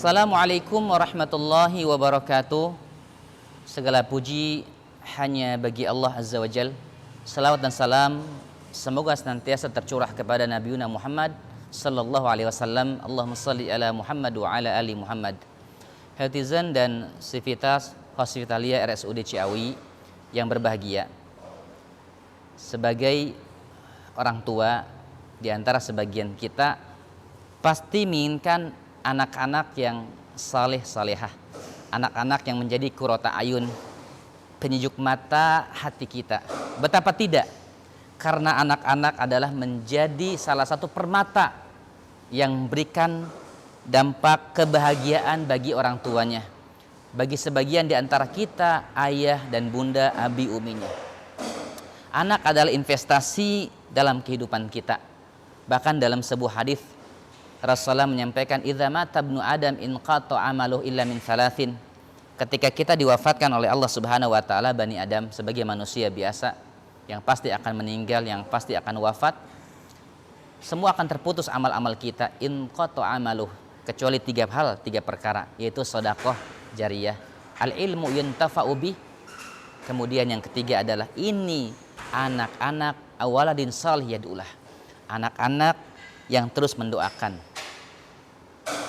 Assalamualaikum warahmatullahi wabarakatuh. Segala puji hanya bagi Allah Azza wa Jal. Salawat dan salam semoga senantiasa tercurah kepada Nabi Muhammad sallallahu alaihi wasallam. Allahumma salli ala Muhammad wa ala ali Muhammad. Hadirin dan sivitas Hospitalia RSUD Ciawi yang berbahagia. Sebagai orang tua, di antara sebagian kita pasti menginginkan anak-anak yang saleh-salehah, anak-anak yang menjadi qurrata ayun, penyejuk mata hati kita. Betapa tidak, karena anak-anak adalah menjadi salah satu permata yang memberikan dampak kebahagiaan bagi orang tuanya, bagi sebagian di antara kita, ayah dan bunda, abi uminya. Anak adalah investasi dalam kehidupan kita. Bahkan dalam sebuah hadis Rasulullah menyampaikan, idza mata ibnu Adam inqata amaluhu illa min thalathin. Ketika kita diwafatkan oleh Allah Subhanahu wa taala, Bani Adam sebagai manusia biasa yang pasti akan meninggal, yang pasti akan wafat, semua akan terputus amal-amal kita, inqata amaluh, kecuali tiga hal, tiga perkara, yaitu sedekah jariyah, al ilmu yuntafa'u bih. Kemudian yang ketiga adalah ini anak-anak awaladin salih yad'ulah, anak-anak yang terus mendoakan.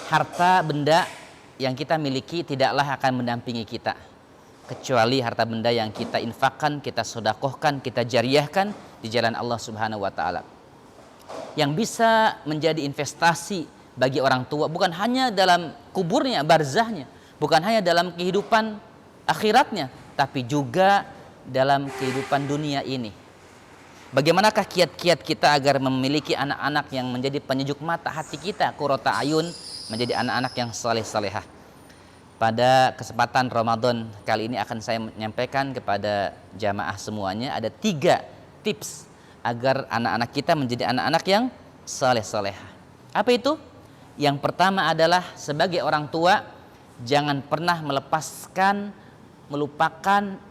Harta benda yang kita miliki tidaklah akan mendampingi kita, kecuali harta benda yang kita infakkan, kita sedekahkan, kita jariyahkan di jalan Allah Subhanahu wa taala. Yang bisa menjadi investasi bagi orang tua bukan hanya dalam kuburnya, barzahnya, bukan hanya dalam kehidupan akhiratnya, tapi juga dalam kehidupan dunia ini. Bagaimanakah kiat-kiat kita agar memiliki anak-anak yang menjadi penyejuk mata hati kita, qurrata ayun, menjadi anak-anak yang saleh-salehah. Pada kesempatan Ramadan kali ini akan saya menyampaikan kepada jamaah semuanya ada 3 tips agar anak-anak kita menjadi anak-anak yang saleh-salehah. Apa itu? Yang pertama adalah sebagai orang tua jangan pernah melupakan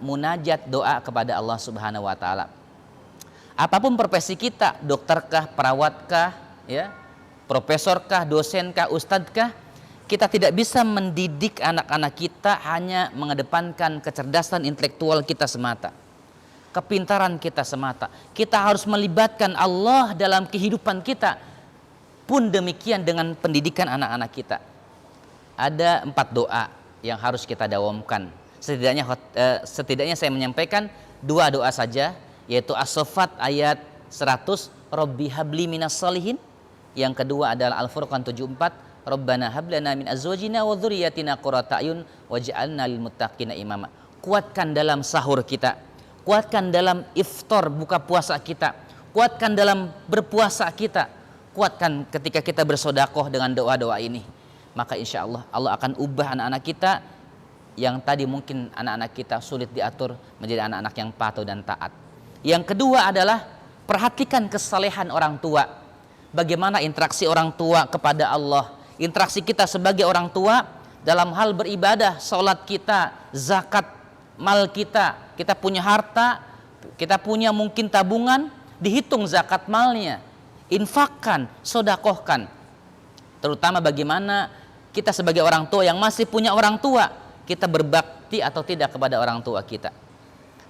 munajat doa kepada Allah Subhanahu wa taala. Apapun profesi kita, dokterkah, perawatkah, ya, profesorkah, dosenkah, ustadzkah, kita tidak bisa mendidik anak-anak kita hanya mengedepankan kecerdasan intelektual kita semata, kepintaran kita semata. Kita harus melibatkan Allah dalam kehidupan kita. Pun demikian dengan pendidikan anak-anak kita. Ada 4 doa yang harus kita dawamkan. Setidaknya saya menyampaikan 2 doa saja, yaitu As-Saffat ayat 100, Rabbi habli minas salihin. Yang kedua adalah Al-Furqan 74, Rabbana hablana min azwajina wa dzurriyyatina qurrata ayun waj'alna lil muttaqina imama. Kuatkan dalam sahur kita, kuatkan dalam iftar buka puasa kita, kuatkan dalam berpuasa kita, kuatkan ketika kita bersedekah dengan doa-doa ini. Maka insya Allah Allah akan ubah anak-anak kita yang tadi mungkin anak-anak kita sulit diatur menjadi anak-anak yang patuh dan taat. Yang kedua adalah perhatikan kesalehan orang tua. Bagaimana interaksi orang tua kepada Allah, interaksi kita sebagai orang tua dalam hal beribadah, sholat kita, zakat mal kita, kita punya harta, kita punya mungkin tabungan, dihitung zakat malnya, infakkan, sodakohkan. Terutama bagaimana kita sebagai orang tua yang masih punya orang tua, kita berbakti atau tidak kepada orang tua kita.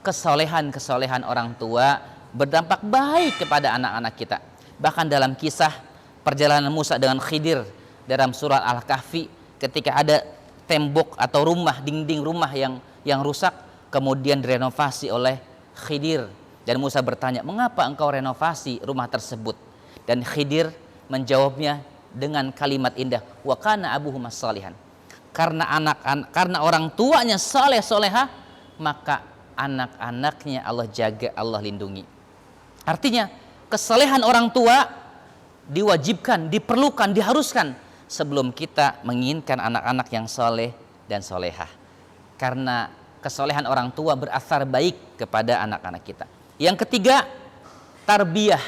Kesolehan orang tua berdampak baik kepada anak-anak kita. Bahkan dalam kisah perjalanan Musa dengan Khidir dalam surat Al-Kahfi, ketika ada tembok atau rumah, dinding rumah yang rusak, kemudian direnovasi oleh Khidir, dan Musa bertanya, mengapa engkau renovasi rumah tersebut? Dan Khidir menjawabnya dengan kalimat indah, wa kana abuhuma shalihan. Karena orang tuanya saleh solehah, maka anak-anaknya Allah jaga, Allah lindungi. Artinya kesalehan orang tua diwajibkan, diperlukan, diharuskan sebelum kita menginginkan anak-anak yang soleh dan solehah. Karena kesalehan orang tua berasar baik kepada anak-anak kita. Yang ketiga, tarbiyah.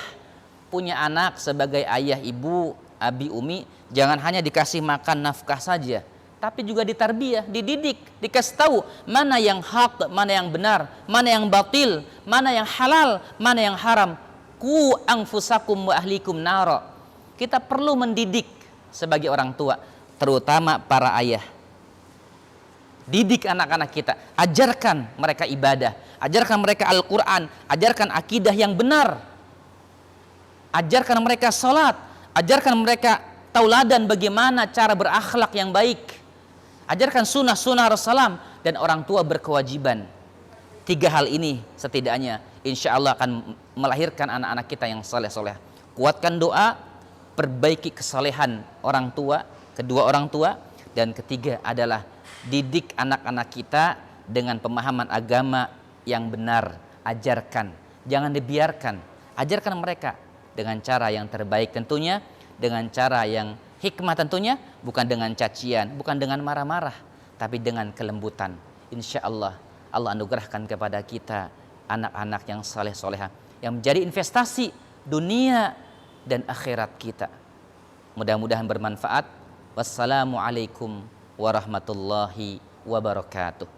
Punya anak sebagai ayah, ibu, abi, umi, jangan hanya dikasih makan nafkah saja, tapi juga ditarbiyah, dididik, dikasih tahu mana yang hak, mana yang benar, mana yang batil, mana yang halal, mana yang haram. Ku anfusakum wa ahlikum naro. Kita perlu mendidik sebagai orang tua. terutama para ayah. Didik anak-anak kita, ajarkan mereka ibadah, ajarkan mereka Al-Quran, ajarkan akidah yang benar, ajarkan mereka salat, ajarkan mereka tauladan bagaimana cara berakhlak yang baik, ajarkan sunnah-sunnah Rasulullah. Dan orang tua berkewajiban 3 hal ini setidaknya insya Allah akan melahirkan anak-anak kita yang soleh-soleh. Kuatkan doa, perbaiki kesalehan orang tua, kedua orang tua, dan ketiga adalah didik anak-anak kita dengan pemahaman agama yang benar. Ajarkan, jangan dibiarkan. Ajarkan mereka dengan cara yang terbaik tentunya, dengan cara yang hikmah tentunya, bukan dengan cacian, bukan dengan marah-marah, tapi dengan kelembutan. Insya Allah, Allah anugerahkan kepada kita anak-anak yang saleh-solehah, yang menjadi investasi dunia dan akhirat kita. Mudah-mudahan bermanfaat. Wassalamualaikum warahmatullahi wabarakatuh.